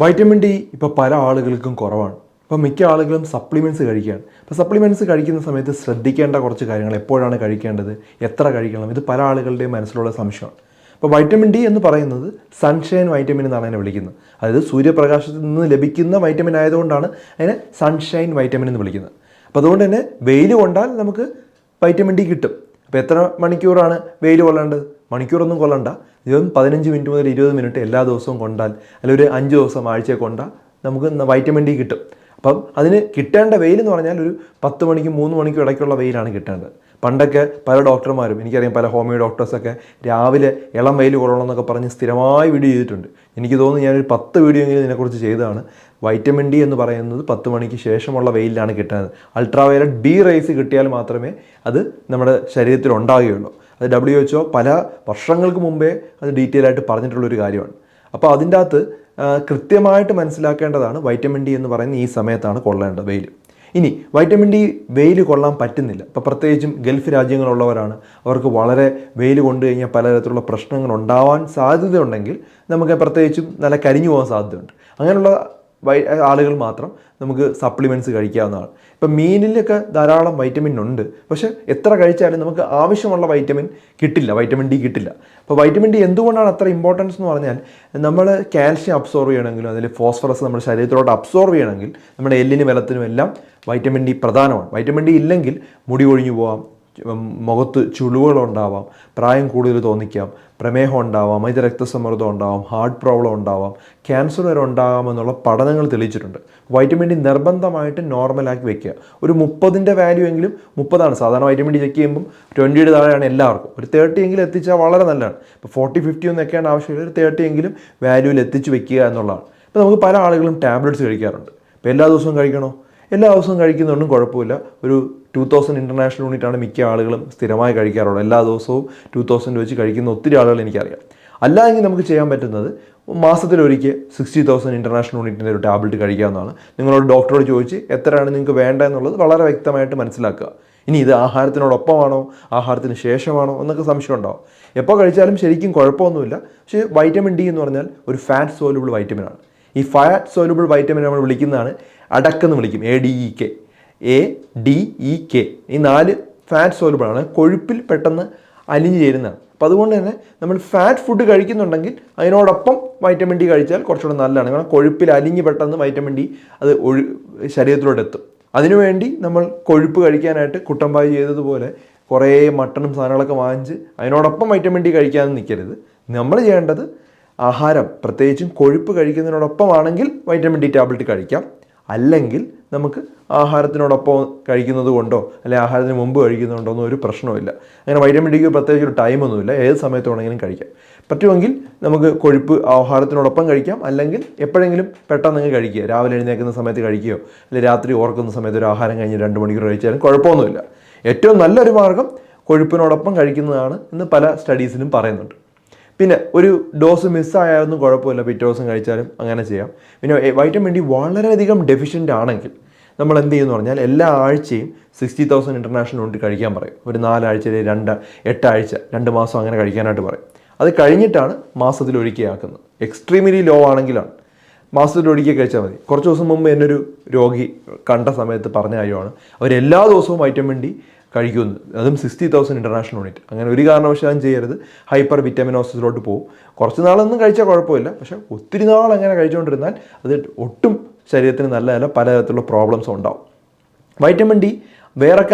Vitamin D ഇപ്പോൾ പല ആളുകൾക്കും കുറവാണ്. ഇപ്പോൾ മിക്ക ആളുകളും സപ്ലിമെൻറ്റ്സ് കഴിക്കുകയാണ്. അപ്പോൾ സപ്ലിമെൻറ്റ്സ് കഴിക്കുന്ന സമയത്ത് ശ്രദ്ധിക്കേണ്ട കുറച്ച് കാര്യങ്ങൾ, എപ്പോഴാണ് കഴിക്കേണ്ടത്, എത്ര കഴിക്കണം, ഇത് പല ആളുകളുടെയും മനസ്സിലുള്ള സംശയമാണ്. അപ്പോൾ വൈറ്റമിൻ ഡി എന്ന് പറയുന്നത് സൺഷൈൻ വൈറ്റമിൻ എന്നാണ് അതിനെ വിളിക്കുന്നത്. അതായത് സൂര്യപ്രകാശത്തിൽ നിന്ന് ലഭിക്കുന്ന വൈറ്റമിൻ ആയതുകൊണ്ടാണ് അതിനെ സൺഷൈൻ വൈറ്റമിൻ എന്ന് വിളിക്കുന്നത്. അപ്പോൾ അതുകൊണ്ട് തന്നെ വെയിൽ കൊണ്ടാൽ നമുക്ക് വൈറ്റമിൻ ഡി കിട്ടും. അപ്പോൾ എത്ര മണിക്കൂറാണ് വെയിൽ കൊള്ളേണ്ടത്? മണിക്കൂറൊന്നും കൊള്ളണ്ട, 15 മിനിറ്റ് മുതൽ 20 മിനിറ്റ് എല്ലാ ദിവസവും കൊണ്ടാൽ, അല്ലെങ്കിൽ ഒരു 5 ദിവസം ആഴ്ചയെ കൊണ്ടാൽ നമുക്ക് വൈറ്റമിൻ ഡി കിട്ടും. അപ്പം അതിന് കിട്ടേണ്ട വെയിൽ എന്ന് പറഞ്ഞാൽ ഒരു 10 മണിക്കും 3 മണിക്കും ഇടയ്ക്കുള്ള വെയിലാണ് കിട്ടേണ്ടത്. പണ്ടൊക്കെ പല ഡോക്ടർമാരും, എനിക്കറിയാം പല ഹോമിയോ ഡോക്ടേഴ്സൊക്കെ രാവിലെ ഇളം വെയിൽ കൊള്ളണം എന്നൊക്കെ പറഞ്ഞ് സ്ഥിരമായി വീഡിയോ ചെയ്തിട്ടുണ്ട്. എനിക്ക് തോന്നുന്നു ഞാനൊരു 10 വീഡിയോ എങ്കിലും ഇതിനെക്കുറിച്ച് ചെയ്തതാണ്. വൈറ്റമിൻ ഡി എന്ന് പറയുന്നത് 10 മണിക്ക് ശേഷമുള്ള വെയിലാണ് കിട്ടുന്നത്. അൾട്രാവയലറ്റ് ബി റേസ് കിട്ടിയാൽ മാത്രമേ അത് നമ്മുടെ ശരീരത്തിൽ ഉണ്ടാവുകയുള്ളൂ. അത് WHO പല വർഷങ്ങൾക്ക് മുമ്പേ അത് ഡീറ്റെയിൽ ആയിട്ട് പറഞ്ഞിട്ടുള്ളൊരു കാര്യമാണ്. അപ്പോൾ അതിൻ്റെ അകത്ത് കൃത്യമായിട്ട് മനസ്സിലാക്കേണ്ടതാണ് വൈറ്റമിൻ ഡി എന്ന് പറയുന്ന ഈ സമയത്താണ് കൊള്ളേണ്ടത് വെയിൽ. ഇനി വൈറ്റമിൻ ഡി വെയിൽ കൊള്ളാൻ പറ്റുന്നില്ല, ഇപ്പോൾ പ്രത്യേകിച്ചും ഗൾഫ് രാജ്യങ്ങളുള്ളവരാണ്, അവർക്ക് വളരെ വെയിൽ കൊണ്ടു കഴിഞ്ഞാൽ പലതരത്തിലുള്ള പ്രശ്നങ്ങൾ ഉണ്ടാവാൻ സാധ്യതയുണ്ടെങ്കിൽ നമുക്ക് പ്രത്യേകിച്ചും നല്ല കരിഞ്ഞു പോകാൻ സാധ്യതയുണ്ട്. അങ്ങനെയുള്ള ആളുകൾ മാത്രം നമുക്ക് സപ്ലിമെൻറ്റ്സ് കഴിക്കാവുന്നതാണ്. ഇപ്പം മീനിലൊക്കെ ധാരാളം വൈറ്റമിൻ ഉണ്ട്, പക്ഷേ എത്ര കഴിച്ചാലും നമുക്ക് ആവശ്യമുള്ള വൈറ്റമിൻ കിട്ടില്ല, വൈറ്റമിൻ ഡി കിട്ടില്ല. അപ്പോൾ വൈറ്റമിൻ ഡി എന്തുകൊണ്ടാണ് അത്ര ഇമ്പോർട്ടൻസ് എന്ന് പറഞ്ഞാൽ, നമ്മൾ കാൽഷ്യം അബ്സോർവ് ചെയ്യണമെങ്കിലും അതിൽ ഫോസ്ഫറസ് നമ്മുടെ ശരീരത്തിലോട്ട് അബ്സോർവ് ചെയ്യണമെങ്കിൽ നമ്മുടെ എല്ലിനും ബലത്തിനും എല്ലാം വൈറ്റമിൻ ഡി പ്രധാനമാണ്. വൈറ്റമിൻ ഡി ഇല്ലെങ്കിൽ മുടി കൊഴിഞ്ഞു പോകാം, മുഖത്ത് ചുളിവുകളുണ്ടാവാം, പ്രായം കൂടുതൽ തോന്നിക്കാം, പ്രമേഹം ഉണ്ടാവാം, അമിത രക്തസമ്മർദ്ദം ഉണ്ടാവാം, ഹാർട്ട് പ്രോബ്ലം ഉണ്ടാവാം, ക്യാൻസർ വരെ ഉണ്ടാകാമെന്നുള്ള പഠനങ്ങൾ തെളിയിച്ചിട്ടുണ്ട്. വൈറ്റമിൻ ഡി നിർബന്ധമായിട്ട് നോർമലാക്കി വെക്കുക. ഒരു 30ൻ്റെ വാല്യൂ എങ്കിലും, 30ആണ് സാധാരണ വൈറ്റമിൻ ഡി ചെക്ക് ചെയ്യുമ്പം 20യുടെ താഴെയാണ് എല്ലാവർക്കും. ഒരു 30 എങ്കിലും എത്തിച്ചാൽ വളരെ നല്ലതാണ്. ഇപ്പോൾ 40-50 ഒന്നും വെക്കേണ്ട ആവശ്യമില്ല, ഒരു 30 എങ്കിലും വാല്യൂവിൽ എത്തിച്ച് വെക്കുക എന്നുള്ളതാണ്. ഇപ്പോൾ നമുക്ക് പല ആളുകളും ടാബ്ലറ്റ്സ് കഴിക്കാറുണ്ട്. ഇപ്പോൾ എല്ലാ ദിവസവും കഴിക്കണോ? എല്ലാ ദിവസവും കഴിക്കുന്നതൊന്നും കുഴപ്പമില്ല. ഒരു 2000 ഇൻ്റർനാഷണൽ യൂണിറ്റാണ് മിക്ക ആളുകളും സ്ഥിരമായി കഴിക്കാറുള്ളത്. എല്ലാ ദിവസവും 2000 വെച്ച് കഴിക്കുന്ന ഒത്തിരി ആളുകൾ എനിക്കറിയാം. അല്ലാതെങ്കിൽ നമുക്ക് ചെയ്യാൻ പറ്റുന്നത് മാസത്തിലൊരിക്കൽ 60,000 ഇൻ്റർനാഷണൽ യൂണിറ്റിൻ്റെ ഒരു ടാബ്ലറ്റ് കഴിക്കാവുന്നതാണ്. നിങ്ങളോട് ഡോക്ടറോട് ചോദിച്ച് എത്രയാണ് നിങ്ങൾക്ക് വേണ്ടത് എന്നുള്ളത് വളരെ വ്യക്തമായിട്ട് മനസ്സിലാക്കുക. ഇനി ഇത് ആഹാരത്തിനോടൊപ്പമാണോ ആഹാരത്തിന് ശേഷമാണോ എന്നൊക്കെ സംശയം ഉണ്ടാവും. എപ്പോൾ കഴിച്ചാലും ശരിക്കും കുഴപ്പമൊന്നുമില്ല. പക്ഷേ വൈറ്റമിൻ ഡി എന്ന് പറഞ്ഞാൽ ഒരു ഫാറ്റ് സോലുബിൾ വൈറ്റമിനാണ്. ഈ ഫാറ്റ് സോലുബിൾ വൈറ്റമിൻ നമ്മൾ വിളിക്കുന്നതാണ് അഡക്ക് എന്ന് വിളിക്കും, ADEK. ഈ 4 ഫാറ്റ് സോലുബിളാണ്, കൊഴുപ്പിൽ പെട്ടെന്ന് അലിഞ്ഞു ചേരുന്നതാണ്. അപ്പോൾ അതുകൊണ്ട് തന്നെ നമ്മൾ ഫാറ്റ് ഫുഡ് കഴിക്കുന്നുണ്ടെങ്കിൽ അതിനോടൊപ്പം വൈറ്റമിൻ ഡി കഴിച്ചാൽ കുറച്ചുകൂടെ നല്ലതാണ്. കാരണം കൊഴുപ്പിൽ അലിഞ്ഞ് പെട്ടെന്ന് വൈറ്റമിൻ ഡി അത് ശരീരത്തിലോട്ട് എത്തും. അതിനുവേണ്ടി നമ്മൾ കൊഴുപ്പ് കഴിക്കാനായിട്ട് കുട്ടമ്പായി ചെയ്തതുപോലെ കുറേ മട്ടണും സാധനങ്ങളൊക്കെ വാങ്ങിച്ച് അതിനോടൊപ്പം വൈറ്റമിൻ ഡി കഴിക്കാനും നിൽക്കരുത്. നമ്മൾ ചെയ്യേണ്ടത് ആഹാരം, പ്രത്യേകിച്ചും കൊഴുപ്പ് കഴിക്കുന്നതിനോടൊപ്പമാണെങ്കിൽ വൈറ്റമിൻ ഡി ടാബ്ലറ്റ് കഴിക്കാം. അല്ലെങ്കിൽ നമുക്ക് ആഹാരത്തിനോടൊപ്പം കഴിക്കുന്നത് കൊണ്ടോ അല്ലെങ്കിൽ ആഹാരത്തിന് മുമ്പ് കഴിക്കുന്നതുകൊണ്ടോ ഒന്നും ഒരു പ്രശ്നമില്ല. അങ്ങനെ വൈറ്റമിൻ ഡിക്ക് പ്രത്യേകിച്ച് ഒരു ടൈമൊന്നുമില്ല, ഏത് സമയത്ത് വേണമെങ്കിലും കഴിക്കാം. പറ്റുമെങ്കിൽ നമുക്ക് കൊഴുപ്പ് ആഹാരത്തിനോടൊപ്പം കഴിക്കാം, അല്ലെങ്കിൽ എപ്പോഴെങ്കിലും പെട്ടെന്ന് കഴിക്കുക, രാവിലെ എഴുന്നേൽക്കുന്ന സമയത്ത് കഴിക്കുകയോ അല്ലെങ്കിൽ രാത്രി ഓർക്കുന്ന സമയത്ത് ഒരു ആഹാരം കഴിഞ്ഞ് 2 മണിക്കൂർ കഴിച്ചാലും കുഴപ്പമൊന്നുമില്ല. ഏറ്റവും നല്ലൊരു മാർഗ്ഗം കൊഴുപ്പിനോടൊപ്പം കഴിക്കുന്നതാണ് എന്ന് പല സ്റ്റഡീസിലും പറയുന്നുണ്ട്. പിന്നെ ഒരു ഡോസ് മിസ്സായാലൊന്നും കുഴപ്പമില്ല, പിറ്റേ ദിവസം കഴിച്ചാലും അങ്ങനെ ചെയ്യാം. പിന്നെ വൈറ്റമിൻ ഡി വളരെയധികം ഡെഫിഷ്യൻ്റ് ആണെങ്കിൽ നമ്മൾ എന്ത് ചെയ്യുമെന്ന് പറഞ്ഞാൽ എല്ലാ ആഴ്ചയും 60,000 ഇൻ്റർനാഷണൽ യൂണിറ്റ് കഴിക്കാൻ പറയും. ഒരു 4 ആഴ്ച, 8 ആഴ്ച, 2 മാസം അങ്ങനെ കഴിക്കാനായിട്ട് പറയും. അത് കഴിഞ്ഞിട്ടാണ് മാസത്തിലൊരിക്കൽ ആക്കുന്നത്. എക്സ്ട്രീംലി ലോ ആണെങ്കിലാണ് മാസത്തിലൊരിക്കൽ കഴിച്ചാൽ മതി. കുറച്ച് ദിവസം മുമ്പ് എന്നൊരു രോഗി കണ്ട സമയത്ത് പറഞ്ഞ കാര്യമാണ്, അവരെല്ലാ ദിവസവും വൈറ്റമിൻ ഡി കഴിക്കുന്നു, അതും 60,000 ഇൻ്റർനാഷണൽ യൂണിറ്റ്. അങ്ങനെ ഒരു കാരണവശാലും ചെയ്യരുത്, ഹൈപ്പർ വിറ്റാമിനോസിസിലോട്ട് പോകും. കുറച്ച് നാളൊന്നും കഴിച്ചാൽ കുഴപ്പമില്ല, പക്ഷേ ഒത്തിരി നാൾ അങ്ങനെ കഴിച്ചുകൊണ്ടിരുന്നാൽ അത് ഒട്ടും ശരീരത്തിന് നല്ലതല്ല, പലതരത്തിലുള്ള പ്രോബ്ലംസും ഉണ്ടാവും. വൈറ്റമിൻ ഡി വേറെ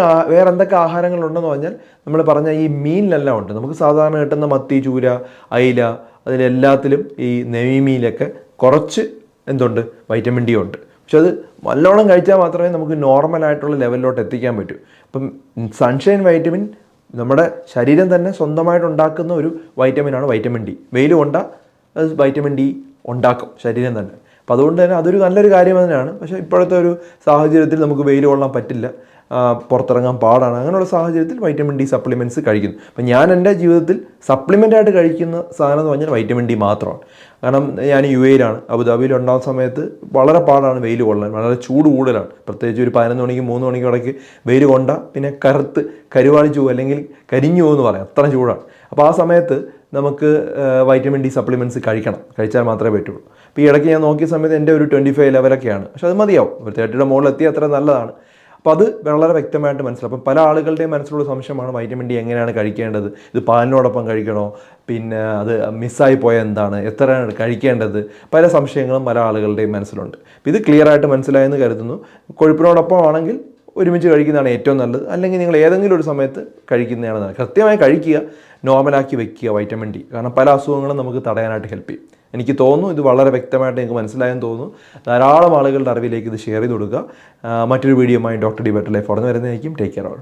എന്തൊക്കെ ആഹാരങ്ങളുണ്ടെന്ന് പറഞ്ഞാൽ നമ്മൾ പറഞ്ഞ ഈ മീനിലെല്ലാം ഉണ്ട്. നമുക്ക് സാധാരണ കിട്ടുന്ന മത്തി, ചൂര, അയില, അതിലെല്ലാത്തിലും ഈ നെയ്മീനിലൊക്കെ കുറച്ച് എന്തുണ്ട്, വൈറ്റമിൻ ഡി ഉണ്ട്. പക്ഷെ അത് നല്ലോണം കഴിച്ചാൽ മാത്രമേ നമുക്ക് നോർമലായിട്ടുള്ള ലെവലിലോട്ട് എത്തിക്കാൻ പറ്റൂ. അപ്പം സൺഷൈൻ വൈറ്റമിൻ നമ്മുടെ ശരീരം തന്നെ സ്വന്തമായിട്ട് ഉണ്ടാക്കുന്ന ഒരു വൈറ്റമിനാണ് വൈറ്റമിൻ ഡി. വെയിൽ കൊണ്ടാൽ അത് വൈറ്റമിൻ ഡി ഉണ്ടാക്കും ശരീരം തന്നെ. അപ്പോൾ അതുകൊണ്ട് തന്നെ അതൊരു നല്ലൊരു കാര്യം തന്നെയാണ്. പക്ഷേ ഇപ്പോഴത്തെ ഒരു സാഹചര്യത്തിൽ നമുക്ക് വെയിൽ കൊള്ളാൻ പറ്റില്ല, പുറത്തിറങ്ങാൻ പാടാണ്. അങ്ങനെയുള്ള സാഹചര്യത്തിൽ വൈറ്റമിൻ ഡി സപ്ലിമെൻറ്റ്സ് കഴിക്കുന്നു. അപ്പം ഞാൻ എൻ്റെ ജീവിതത്തിൽ സപ്ലിമെൻ്റായിട്ട് കഴിക്കുന്ന സാധനം എന്ന് പറഞ്ഞാൽ വൈറ്റമിൻ ഡി മാത്രമാണ്. കാരണം ഞാൻ UAE-യിലാണ്, അബുദാബിയിൽ ഉണ്ടാകുന്ന സമയത്ത് വളരെ പാടാണ് വെയിൽ കൊള്ളാൻ, വളരെ ചൂട് കൂടുതലാണ്. പ്രത്യേകിച്ച് ഒരു 11 മണിക്ക് 3 മണിക്ക് ഇടയ്ക്ക് വെയിൽ കൊണ്ടാൽ പിന്നെ കരുവാളിച്ചു പോകും, അല്ലെങ്കിൽ കരിഞ്ഞു പോകുമെന്ന് പറയാം, അത്ര ചൂടാണ്. അപ്പോൾ ആ സമയത്ത് നമുക്ക് വൈറ്റമിൻ ഡി സപ്ലിമെൻറ്റ്സ് കഴിച്ചാൽ മാത്രമേ പറ്റുള്ളൂ. അപ്പോൾ ഈ ഇടയ്ക്ക് ഞാൻ നോക്കിയ സമയത്ത് എൻ്റെ ഒരു 25 ലെവലൊക്കെയാണ്. പക്ഷെ അത് മതിയാവും, ഒരു 30യുടെ മുകളിൽ എത്തിയാൽ അത്ര നല്ലതാണ്. അപ്പോൾ അത് വളരെ വ്യക്തമായിട്ട് മനസ്സിലാവും. അപ്പം പല ആളുകളുടെയും മനസ്സിലുള്ള സംശയമാണ് വൈറ്റമിൻ ഡി എങ്ങനെയാണ് കഴിക്കേണ്ടത്, ഇത് പാലിനോടൊപ്പം കഴിക്കണോ, പിന്നെ അത് മിസ്സായി പോയ എന്താണ്, എത്രയാണ് കഴിക്കേണ്ടത്, പല സംശയങ്ങളും പല ആളുകളുടെയും മനസ്സിലുണ്ട്. അപ്പോൾ ഇത് ക്ലിയർ ആയിട്ട് മനസ്സിലായെന്ന് കരുതുന്നു. കൊഴുപ്പിനോടൊപ്പം ആണെങ്കിൽ ഒരുമിച്ച് കഴിക്കുന്നതാണ് ഏറ്റവും നല്ലത്. അല്ലെങ്കിൽ നിങ്ങൾ ഏതെങ്കിലും ഒരു സമയത്ത് കഴിക്കുന്നതാണ് നല്ലത്. കൃത്യമായി കഴിക്കുക, നോർമലാക്കി വെക്കുക വൈറ്റമിൻ ഡി. കാരണം പല അസുഖങ്ങളും നമുക്ക് തടയാനായിട്ട് ഹെൽപ്പ് ചെയ്യും. എനിക്ക് തോന്നുന്നു ഇത് വളരെ വ്യക്തമായിട്ട് നിങ്ങൾക്ക് മനസ്സിലായെന്ന് തോന്നുന്നു. ധാരാളം ആളുകളുടെ അറിവിലേക്ക് ഇത് ഷെയർ ചെയ്ത് കൊടുക്കുക. മറ്റൊരു വീഡിയോയുമായി ഡോക്ടർ ഡി ബെറ്റർ ലൈഫ് ഉടനെ വരുന്നതായിരിക്കും. Take care all.